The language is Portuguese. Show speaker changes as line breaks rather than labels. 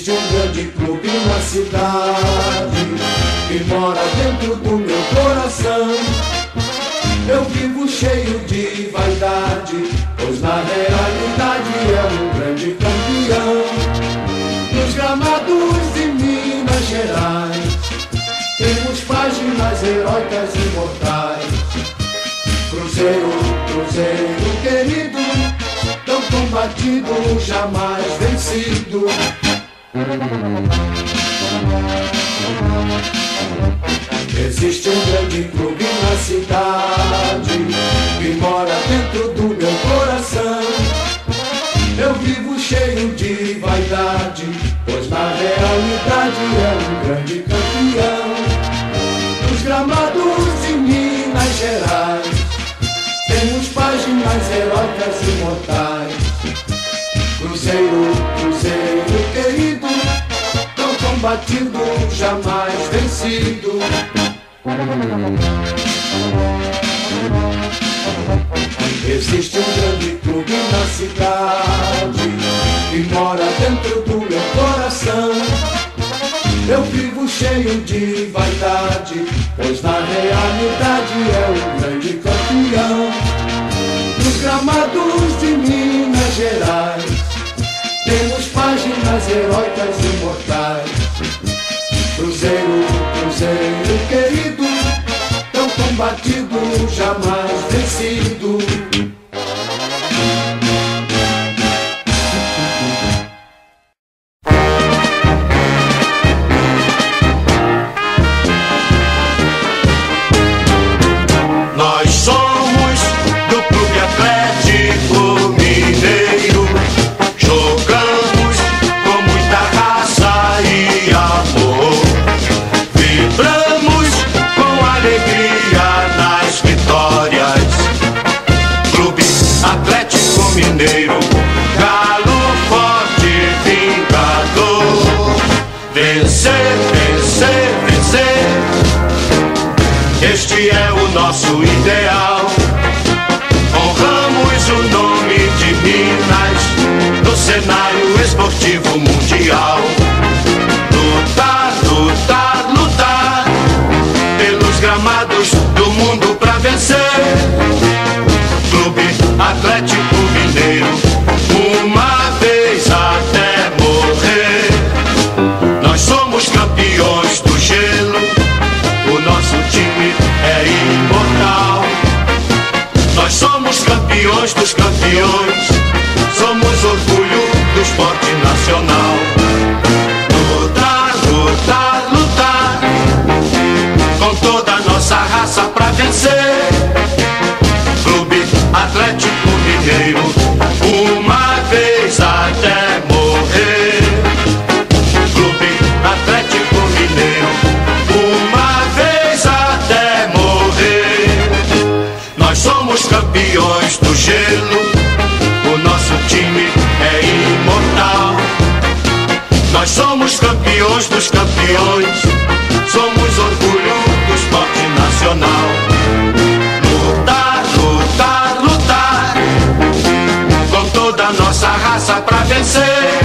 Existe um grande clube na cidade que mora dentro do meu coração. Eu vivo cheio de vaidade, pois na realidade é um grande campeão. Nos gramados de Minas Gerais temos páginas heróicas imortais. Cruzeiro, Cruzeiro querido, tão combatido, jamais vencido. Existe um grande clube na cidade que mora dentro do meu coração. Eu vivo cheio de vaidade, pois na realidade é um grande campeão. Nos gramados de Minas Gerais temos páginas heróicas imortais. Cruzeiro, Cruzeiro querido, tão combatido, jamais vencido. Existe um grande clube na cidade que mora dentro do meu coração. Eu vivo cheio de vaidade, pois na realidade é um grande campeão. Nos gramados de Minas Gerais temos páginas heróicas imortais. Cruzeiro, Cruzeiro querido, tão combatido, jamais vencido.
Nós somos do Clube Atlético Mineiro, jogamos com muita raça e amor, vibramos com alegria nas vitórias. Clube Atlético Mineiro, galo forte, vingador. Vencer, vencer, vencer, este é o nosso ideal. Honramos o nome de Minas no cenário esportivo mundial. Lutar, lutar, lutar pelos gramados do mundo pra vencer. Clube Atlético Mineiro, uma vez até morrer. Nós somos campeões do gelo, o nosso time é imortal. Nós somos campeões dos campeões, somos orgulho do esporte nacional. Lutar, lutar, lutar, com toda a nossa raça pra vencer. Clube Atlético Mineiro, uma vez até morrer. Clube Atlético Mineiro, uma vez até morrer. Nós somos campeões do gelo, o nosso time é imortal. Nós somos campeões dos campeões, somos orgulho do esporte nacional. Lutar, lutar, lutar, com toda a nossa raça pra vencer.